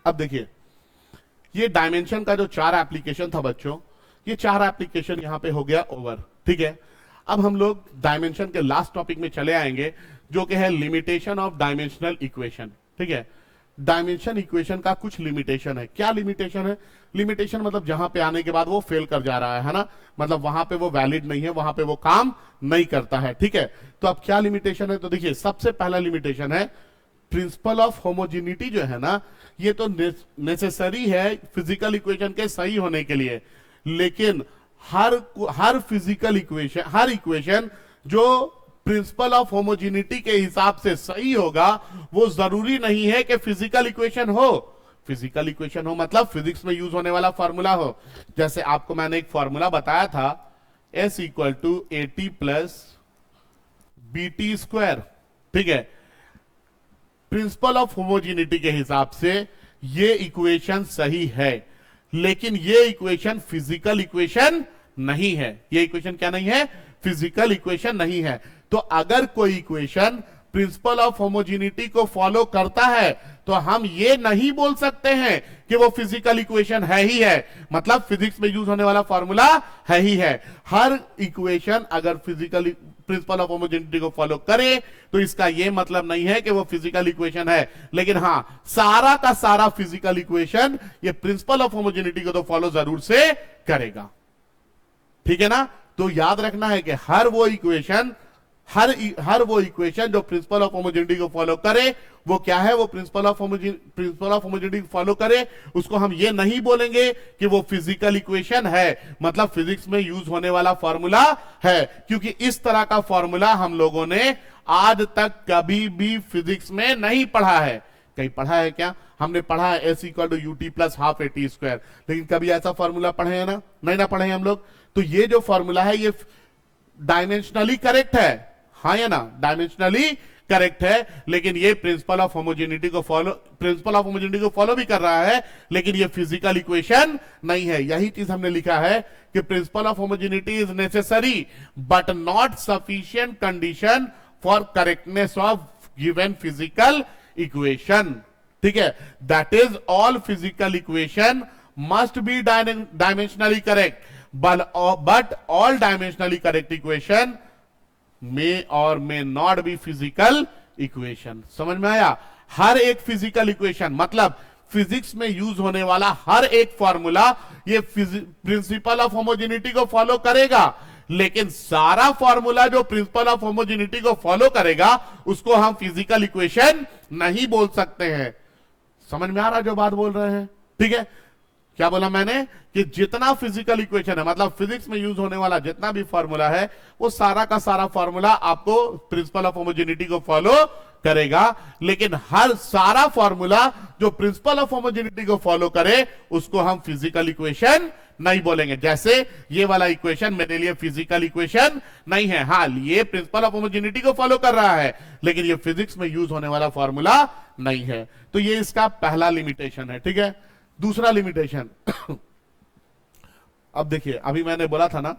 अब देखिए ये डायमेंशन का जो 4 एप्लीकेशन था बच्चों, ये 4 एप्लीकेशन यहां पे हो गया ओवर। ठीक है, अब हम लोग डायमेंशन के लास्ट टॉपिक में चले आएंगे जो कि है लिमिटेशन ऑफ डायमेंशनल इक्वेशन। ठीक है, डायमेंशन इक्वेशन का कुछ लिमिटेशन है। क्या लिमिटेशन है? लिमिटेशन मतलब जहां पे आने के बाद वो फेल कर जा रहा है ना, मतलब वहां पे वो वैलिड नहीं है, वहां पे वो काम नहीं करता है। ठीक है, तो अब क्या लिमिटेशन है? तो देखिए सबसे पहला लिमिटेशन है प्रिंसिपल ऑफ होमोजेनिटी जो है ना, ये तो नेसेसरी है फिजिकल इक्वेशन के सही होने के लिए, लेकिन हर फिजिकल इक्वेशन, हर इक्वेशन जो प्रिंसिपल ऑफ होमोजेनिटी के हिसाब से सही होगा वो जरूरी नहीं है कि फिजिकल इक्वेशन हो। फिजिकल इक्वेशन हो मतलब फिजिक्स में यूज होने वाला फॉर्मूला हो। जैसे आपको मैंने एक फॉर्मूला बताया था, S = AT + BT स्क्वायर। ठीक है, प्रिंसिपल ऑफ होमोजेनिटी के हिसाब से ये इक्वेशन सही है, लेकिन ये इक्वेशन फिजिकल इक्वेशन नहीं है। ये इक्वेशन क्या नहीं है? फिजिकल इक्वेशन नहीं है। तो अगर कोई इक्वेशन प्रिंसिपल ऑफ होमोजेनिटी को फॉलो करता है तो हम ये नहीं बोल सकते हैं कि वो फिजिकल इक्वेशन है ही है, मतलब फिजिक्स में यूज होने वाला फॉर्मूला है ही है। हर इक्वेशन अगर फिजिकल प्रिंसिपल ऑफ होमोजेनिटी को फॉलो करे तो इसका यह मतलब नहीं है कि वो फिजिकल इक्वेशन है, लेकिन हां सारा का सारा फिजिकल इक्वेशन ये प्रिंसिपल ऑफ होमोजेनिटी को तो फॉलो जरूर से करेगा। ठीक है ना। तो याद रखना है कि हर वो इक्वेशन जो प्रिंसिपल ऑफ होमोजेनिटी को फॉलो करे वो क्या है? वो प्रिंसिपल ऑफ होमोजेनिटी को फॉलो करे, उसको हम ये नहीं बोलेंगे कि वो फिजिकल इक्वेशन है, मतलब फिजिक्स में यूज होने वाला फॉर्मूला है, क्योंकि इस तरह का फॉर्मूला हम लोगों ने आज तक कभी भी फिजिक्स में नहीं पढ़ा है। कहीं पढ़ा है क्या? हमने पढ़ा है S = UT + ½ AT स्क्वायर, लेकिन कभी ऐसा फॉर्मूला पढ़े हैं ना? नहीं ना पढ़े हैं हम लोग। तो ये जो फॉर्मूला है ये डायमेंशनली करेक्ट है, हाँ या ना? डायमेंशनली करेक्ट है, लेकिन ये प्रिंसिपल ऑफ होमोजेनिटी को फॉलो भी कर रहा है, लेकिन ये फिजिकल इक्वेशन नहीं है। यही चीज हमने लिखा है कि principle of homogeneity is necessary but not sufficient condition for correctness of given physical equation. ठीक है, that is all physical equation must be dimensionally correct, but all dimensionally correct equation may और may not be physical equation. समझ में आया? हर एक physical equation मतलब physics में यूज होने वाला हर एक फॉर्मूला ये प्रिंसिपल ऑफ होमोजेनिटी को फॉलो करेगा, लेकिन सारा फॉर्मूला जो प्रिंसिपल ऑफ होमोजेनिटी को फॉलो करेगा उसको हम फिजिकल इक्वेशन नहीं बोल सकते हैं। समझ में आ रहा जो बात बोल रहे हैं? ठीक है, क्या बोला मैंने कि जितना फिजिकल इक्वेशन है मतलब फिजिक्स में यूज होने वाला जितना भी फॉर्मूला है वो सारा का सारा फॉर्मूला आपको प्रिंसिपल ऑफ होमोजेनिटी को फॉलो करेगा, लेकिन हर सारा फॉर्मूला जो प्रिंसिपल ऑफ होमोजेनिटी को फॉलो करे उसको हम फिजिकल इक्वेशन नहीं बोलेंगे। जैसे ये वाला इक्वेशन मेरे लिए फिजिकल इक्वेशन नहीं है, हाँ ये प्रिंसिपल ऑफ होमोजेनिटी को फॉलो कर रहा है लेकिन ये फिजिक्स में यूज होने वाला फॉर्मूला नहीं है। तो ये इसका पहला लिमिटेशन है। ठीक है, दूसरा लिमिटेशन अब देखिए, अभी मैंने बोला था ना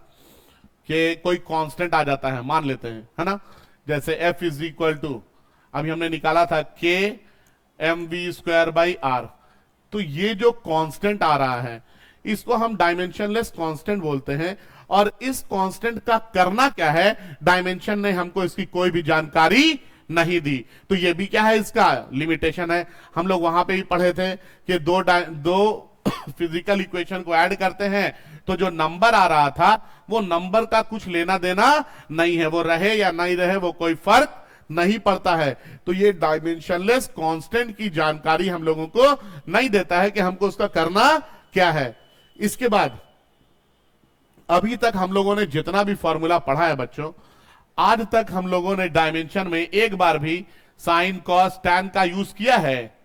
कि कोई कांस्टेंट आ जाता है, मान लेते हैं, है ना, जैसे f इज इक्वल टू, अभी हमने निकाला था k mv square by r। तो ये जो कांस्टेंट आ रहा है इसको हम डायमेंशनलेस कांस्टेंट बोलते हैं, और इस कांस्टेंट का करना क्या है, डायमेंशन ने हमको इसकी कोई भी जानकारी नहीं दी। तो ये भी क्या है, इसका लिमिटेशन है। हम लोग वहां पे भी पढ़े थे कि दो फिजिकल इक्वेशन को ऐड करते हैं तो जो नंबर आ रहा था वो नंबर का कुछ लेना देना नहीं है, वो रहे या नहीं रहे वो कोई फर्क नहीं पड़ता है। तो ये डायमेंशनलेस कांस्टेंट की जानकारी हम लोगों को नहीं देता है कि हमको उसका करना क्या है। इसके बाद अभी तक हम लोगों ने जितना भी फॉर्मूला पढ़ा है बच्चों, आज तक हम लोगों ने डायमेंशन में एक बार भी साइन कॉस टैन का यूज किया है?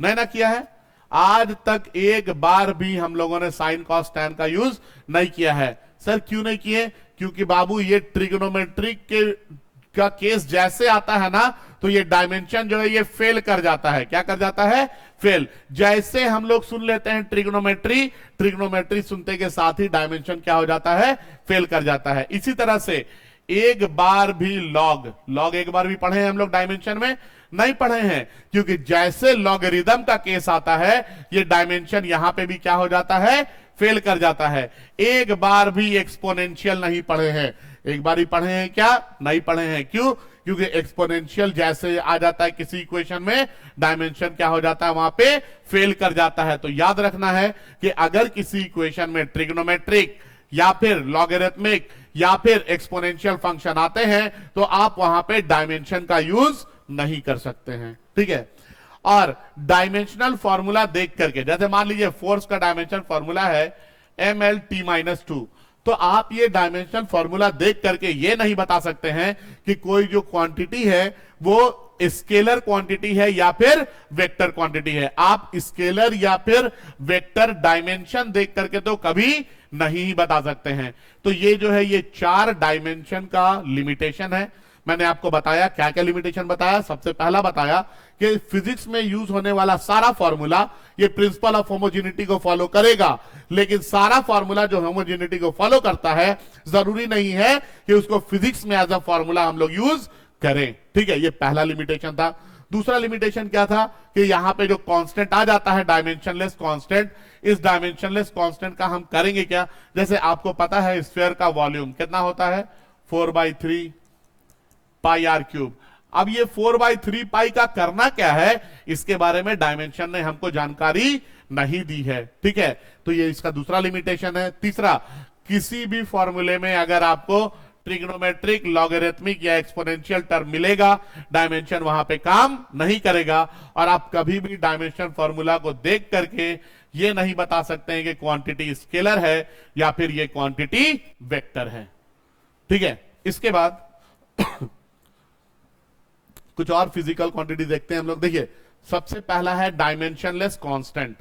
नहीं ना किया है। आज तक एक बार भी हम लोगों ने साइन कॉस टैन का यूज नहीं किया है। सर क्यों नहीं किए? क्योंकि बाबू ये ट्रिग्नोमेट्रिक का केस जैसे आता है ना तो ये डायमेंशन जो है ये फेल कर जाता है। क्या कर जाता है? फेल। जैसे हम लोग सुन लेते हैं ट्रिग्नोमेट्री सुनते के साथ ही डायमेंशन क्या हो जाता है? फेल कर जाता है। इसी तरह से एक बार भी लॉग एक बार भी पढ़े हैं हम लोग डायमेंशन में? नहीं पढ़े हैं, क्योंकि जैसे लॉगरिदम का केस आता है ये डायमेंशन यहां पे भी क्या हो जाता है? फेल कर जाता है। एक बार भी एक्सपोनेंशियल नहीं पढ़े हैं। एक बार ही पढ़े हैं क्या? नहीं पढ़े हैं। क्यों? क्योंकि एक्सपोनेंशियल जैसे आ जाता है किसी इक्वेशन में डायमेंशन क्या हो जाता है? वहां पे फेल कर जाता है। तो याद रखना है कि अगर किसी इक्वेशन में ट्रिग्नोमेट्रिक या फिर लॉगरिथमिक या फिर एक्सपोनेंशियल फंक्शन आते हैं तो आप वहां पे डायमेंशन का यूज नहीं कर सकते हैं। ठीक है, और डायमेंशनल फॉर्मूला देख करके, जैसे मान लीजिए फोर्स का डायमेंशन फॉर्मूला है mlt-2, तो आप ये डायमेंशनल फॉर्मूला देख करके ये नहीं बता सकते हैं कि कोई जो क्वांटिटी है वो स्केलर क्वांटिटी है या फिर वेक्टर क्वांटिटी है। आप स्केलर या फिर वेक्टर डायमेंशन देख करके तो कभी नहीं बता सकते हैं। तो ये जो है ये 4 डायमेंशन का लिमिटेशन है। मैंने आपको बताया क्या क्या लिमिटेशन बताया। सबसे पहला बताया कि फिजिक्स में यूज होने वाला सारा फॉर्मूला ये प्रिंसिपल ऑफ होमोजेनिटी को फॉलो करेगा, लेकिन सारा फॉर्मूला जो होमोजेनिटी को फॉलो करता है जरूरी नहीं है कि उसको फिजिक्स में एज अ फॉर्मूला हम लोग यूज करें। ठीक है, ये पहला लिमिटेशन था। दूसरा लिमिटेशन क्या था कि यहां पे जो कांस्टेंट आ जाता है डायमेंशनलेस कांस्टेंट, इस डायमेंशनलेस कांस्टेंट का हम करेंगे क्या? जैसे आपको पता है स्फीयर का वॉल्यूम कितना होता है? 4/3 पाई आर क्यूब। अब ये 4/3 पाई का करना क्या है, इसके बारे में डायमेंशन ने हमको जानकारी नहीं दी है। ठीक है, तो ये इसका दूसरा लिमिटेशन है। तीसरा, किसी भी फॉर्मूले में अगर आपको ट्रिग्नोमेट्रिक, लॉगरिथमिक या एक्सपोनेंशियल टर्म मिलेगा, डायमेंशन वहां पे काम नहीं करेगा, और आप कभी भी डायमेंशन फॉर्मूला को देख करके ये नहीं बता सकते हैं कि क्वांटिटी स्केलर है या फिर ये क्वांटिटी वेक्टर है। ठीक है, इसके बाद कुछ और फिजिकल क्वांटिटी देखते हैं हम लोग। देखिए, सबसे पहला है डायमेंशनलेस कांस्टेंट।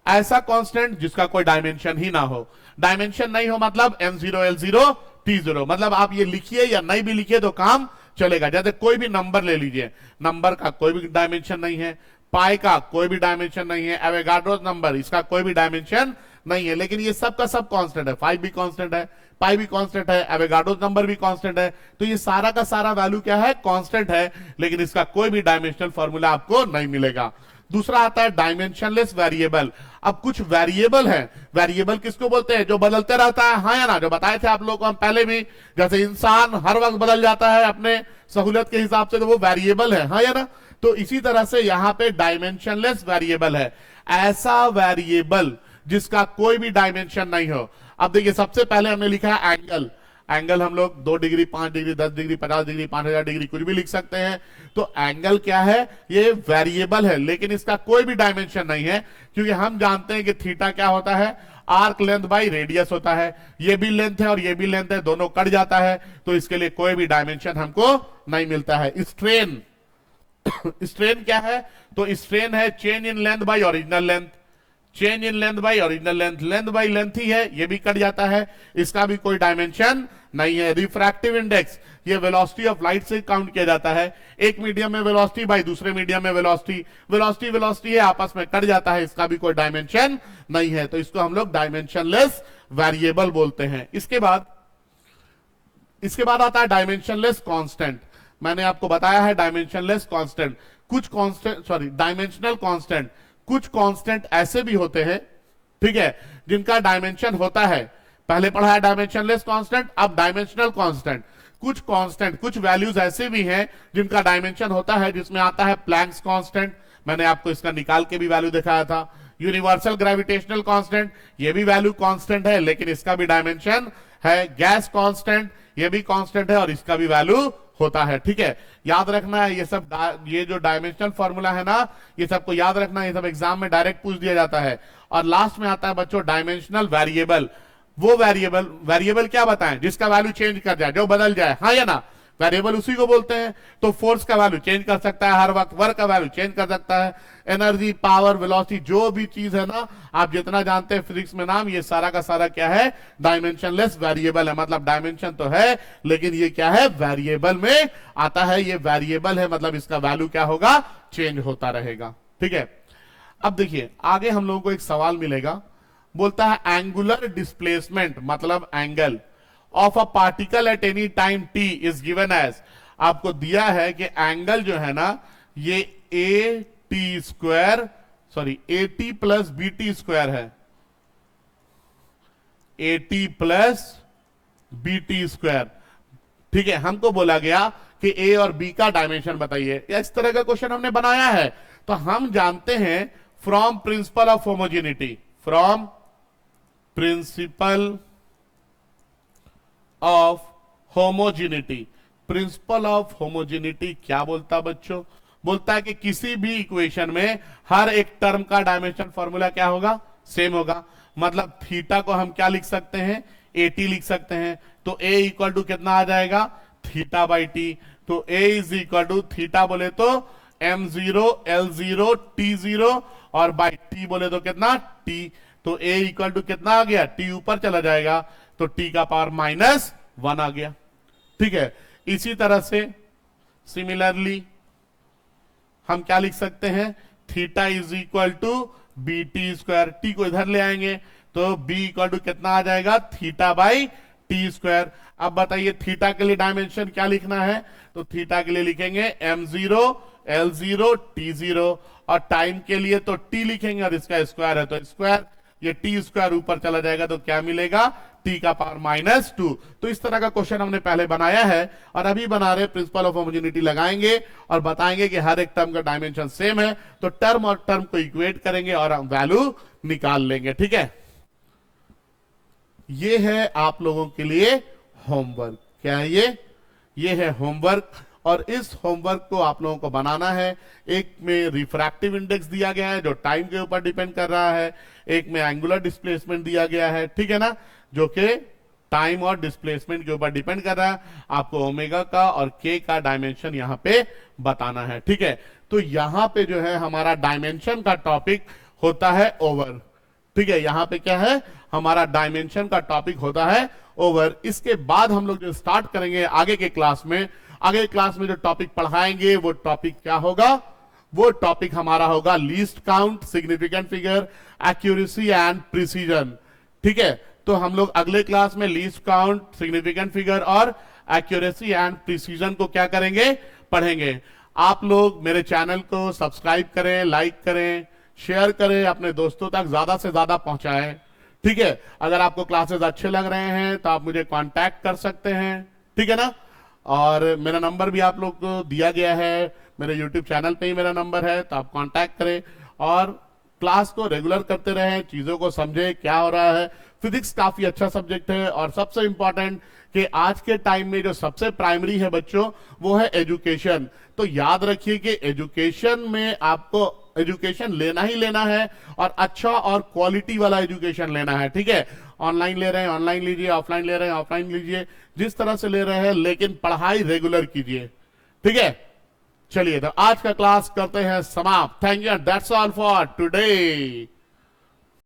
ऐसा कांस्टेंट जिसका कोई डायमेंशन ही ना हो। डायमेंशन नहीं हो मतलब m0 l0 t0, मतलब आप ये लिखिए या नहीं भी लिखिए तो काम चलेगा। जैसे कोई भी नंबर ले लीजिए, नंबर का कोई भी डायमेंशन नहीं है, पाई का कोई भी डायमेंशन नहीं है, एवोगाड्रो नंबर इसका कोई भी डायमेंशन नहीं है, लेकिन ये सब का सब कांस्टेंट है, 5 भी कांस्टेंट है, पाई भी कांस्टेंट है, एवोगाड्रो नंबर भी कांस्टेंट है, तो ये सारा का सारा वैल्यू क्या है, कांस्टेंट है, लेकिन इसका कोई भी डायमेंशनल फॉर्मूला आपको नहीं मिलेगा। दूसरा आता है डायमेंशनलेस वेरिएबल। अब कुछ वेरिएबल है, वेरिएबल किसको बोलते हैं, जो बदलते रहता है, हाँ या ना, जो बताए थे आप लोगों को हम पहले भी, जैसे इंसान हर वक्त बदल जाता है अपने सहूलियत के हिसाब से, तो वो वेरिएबल है, हाँ या ना। तो इसी तरह से यहां पे डायमेंशनलेस वेरिएबल है, ऐसा वेरिएबल जिसका कोई भी डायमेंशन नहीं हो। अब देखिए सबसे पहले हमने लिखा है एंगल। एंगल हम लोग 2 degree, 5 degree, 10 degree, 50 degree, 5000 degree कुछ भी लिख सकते हैं। तो एंगल क्या है, ये वेरिएबल है, लेकिन इसका कोई भी डायमेंशन नहीं है, क्योंकि हम जानते हैं कि थीटा क्या होता है, आर्क लेंथ बाई रेडियस होता है। ये भी लेंथ है और ये भी लेंथ है, दोनों कट जाता है, तो इसके लिए कोई भी डायमेंशन हमको नहीं मिलता है। स्ट्रेन स्ट्रेन क्या है, तो स्ट्रेन है change in length by original length, change in length by original length, length by length ही है, ये भी कट जाता है, इसका भी कोई डायमेंशन नहीं है। रिफ्रैक्टिव इंडेक्स, ये वेलोसिटी ऑफ लाइट से काउंट किया जाता है, एक मीडियम में वेलोसिटी बाई दूसरे मीडियम में वेलोसिटी, वेलोसिटी वेलोसिटी है, आपस में कट जाता है, इसका भी कोई डायमेंशन नहीं है, तो इसको हम लोग डायमेंशनलेस वेरिएबल बोलते हैं। इसके बाद आता है डायमेंशनलेस कांस्टेंट। मैंने आपको बताया है डायमेंशनलेस कांस्टेंट, कुछ कांस्टेंट, सॉरी डायमेंशनल कांस्टेंट, कुछ कांस्टेंट ऐसे भी होते हैं, ठीक है, जिनका डायमेंशन होता है। पहले पढ़ा है डायमेंशनलेस कांस्टेंट, अब डायमेंशनल कांस्टेंट। कुछ कांस्टेंट, कुछ वैल्यूज ऐसे भी हैं जिनका डायमेंशन होता है, जिसमें आता है प्लैंक्स कांस्टेंट, मैंने आपको इसका निकाल के भी वैल्यू दिखाया था। यूनिवर्सल ग्रेविटेशनल कांस्टेंट, ये भी वैल्यू कांस्टेंट है, लेकिन इसका भी डायमेंशन है। गैस कांस्टेंट, ये भी कांस्टेंट है और इसका भी वैल्यू होता है, ठीक है। याद रखना है ये सब, ये जो डायमेंशनल फॉर्मूला है ना, ये सबको याद रखना है, ये सब एग्जाम में डायरेक्ट पूछ दिया जाता है। और लास्ट में आता है बच्चों डायमेंशनल वेरिएबल। वो वेरिएबल क्या बताएं, जिसका वैल्यू चेंज कर जाए, जो बदल जाए, हाँ या ना, वेरिएबल उसी को बोलते हैं। तो फोर्स का वैल्यू चेंज कर सकता है हर वक्त, वर्क का वैल्यू चेंज कर सकता है, एनर्जी, पावर, वेलोसिटी, जो भी चीज है ना, आप जितना जानते हैं फिजिक्स में नाम, ये सारा का सारा क्या है, डायमेंशनलेस वेरिएबल है। मतलब डायमेंशन तो है, लेकिन ये क्या है, वेरिएबल में आता है, ये वेरिएबल है, मतलब इसका वैल्यू क्या होगा, चेंज होता रहेगा, ठीक है। अब देखिए आगे हम लोगों को एक सवाल मिलेगा, बोलता है एंगुलर डिस्प्लेसमेंट, मतलब angle of a particle at any time t is given as. आपको दिया है कि एंगल जो है ना, ये a t square, sorry a t plus b T square है, a t plus b T square, ठीक है। हमको बोला गया कि ए और बी का डायमेंशन बताइए, इस तरह का क्वेश्चन हमने बनाया है। तो हम जानते हैं from principal of homogeneity, from principal of homogeneity, principal of homogeneity क्या बोलता बच्चों, बोलता है कि किसी भी इक्वेशन में हर एक टर्म का डायमेंशन फॉर्मूला क्या होगा, सेम होगा। मतलब थीटा को हम क्या लिख सकते हैं, एटी लिख सकते हैं, तो ए इक्वल टू कितना आ जाएगा, थीटा बाई टी। तो ए इज इक्वल टू थीटा बोले तो m0 l0 t0 और बाई टी बोले तो कितना t। तो a इक्वल टू कितना आ गया, t ऊपर चला जाएगा, तो t का पावर -1 आ गया, ठीक है। इसी तरह से सिमिलरली हम क्या लिख सकते हैं, theta is equal to B T square, T को इधर ले आएंगे तो b इक्वल टू कितना आ जाएगा, थीटा बाई टी स्क्वायर। अब बताइए थीटा के लिए डायमेंशन क्या लिखना है, तो थीटा के लिए लिखेंगे m0 l0 t0 और टाइम के लिए तो t लिखेंगे और इसका स्क्वायर है तो स्क्वायर, ये टी स्क्वायर ऊपर चला जाएगा तो क्या मिलेगा, टी का पावर -2। तो इस तरह का क्वेश्चन हमने पहले बनाया है और अभी बना रहे, प्रिंसिपल ऑफ होमोजेनिटी लगाएंगे और बताएंगे कि हर एक टर्म का डायमेंशन सेम है, तो टर्म और टर्म को इक्वेट करेंगे और हम वैल्यू निकाल लेंगे, ठीक है। ये है आप लोगों के लिए होमवर्क, क्या है ये है होमवर्क। और इस होमवर्क को आप लोगों को बनाना है। एक में रिफ्रैक्टिव इंडेक्स दिया गया है जो टाइम के ऊपर डिपेंड कर रहा है, एक में एंगुलर डिस्प्लेसमेंट दिया गया है, ठीक है ना, जो कि टाइम और डिस्प्लेसमेंट के ऊपर डिपेंड कर रहा है। आपको ओमेगा का और के का डायमेंशन यहां पे बताना है, ठीक है। तो यहां पे जो है हमारा डायमेंशन का टॉपिक होता है ओवर, ठीक है। यहां पे क्या है, हमारा डायमेंशन का टॉपिक होता है ओवर। इसके बाद हम लोग जो स्टार्ट करेंगे आगे के क्लास में, आगे क्लास में जो टॉपिक पढ़ाएंगे वो टॉपिक क्या होगा, वो टॉपिक हमारा होगा least count, significant figure, accuracy and precision. ठीक है, तो हम लोग अगले क्लास में लीस्ट काउंट, सिग्निफिकेंट फिगर और एक्यूरेसी एंड प्रिसीजन को क्या करेंगे, पढ़ेंगे। आप लोग मेरे चैनल को सब्सक्राइब करें, लाइक करें, शेयर करें, अपने दोस्तों तक ज्यादा से ज्यादा पहुंचाएं। ठीक है, अगर आपको क्लासेस अच्छे लग रहे हैं तो आप मुझे कांटेक्ट कर सकते हैं, ठीक है ना। और मेरा नंबर भी आप लोग को दिया गया है, मेरे यूट्यूब चैनल पे ही मेरा नंबर है, तो आप कांटेक्ट करें और क्लास को रेगुलर करते रहें, चीजों को समझें क्या हो रहा है। फिजिक्स काफी अच्छा सब्जेक्ट है और सबसे इंपॉर्टेंट कि आज के टाइम में जो सबसे प्राइमरी है बच्चों, वो है एजुकेशन। तो याद रखिए कि एजुकेशन में आपको एजुकेशन लेना ही लेना है और अच्छा और क्वालिटी वाला एजुकेशन लेना है। ठीक है, ऑनलाइन ले रहे हैं ऑनलाइन लीजिए, ऑफलाइन ले रहे हैं ऑफलाइन लीजिए, जिस तरह से ले रहे हैं, लेकिन पढ़ाई रेगुलर कीजिए। ठीक है, चलिए तो आज का क्लास करते हैं समाप्त। Thank you, that's all for today.